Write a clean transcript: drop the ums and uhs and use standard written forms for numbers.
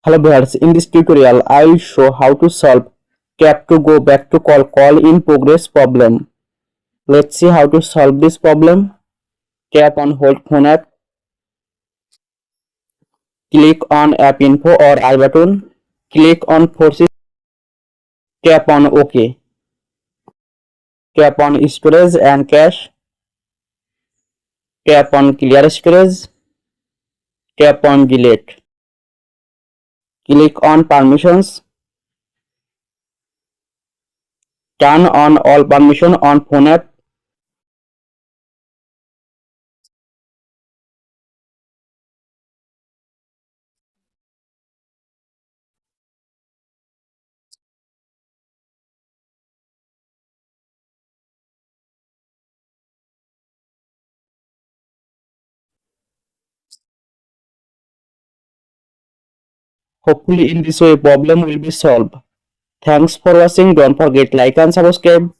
Hello viewers, in this tutorial I will show how to solve cap to go back to call in progress problem. Let's see how to solve this problem. Tap on hold phone app, click on app info or I button, click on forces, tap on OK, tap on storage and cache, tap on clear storage, tap on delete, click on permissions, turn on all permission on phone app. Hopefully in this way problem will be solved. Thanks for watching. Don't forget like and subscribe.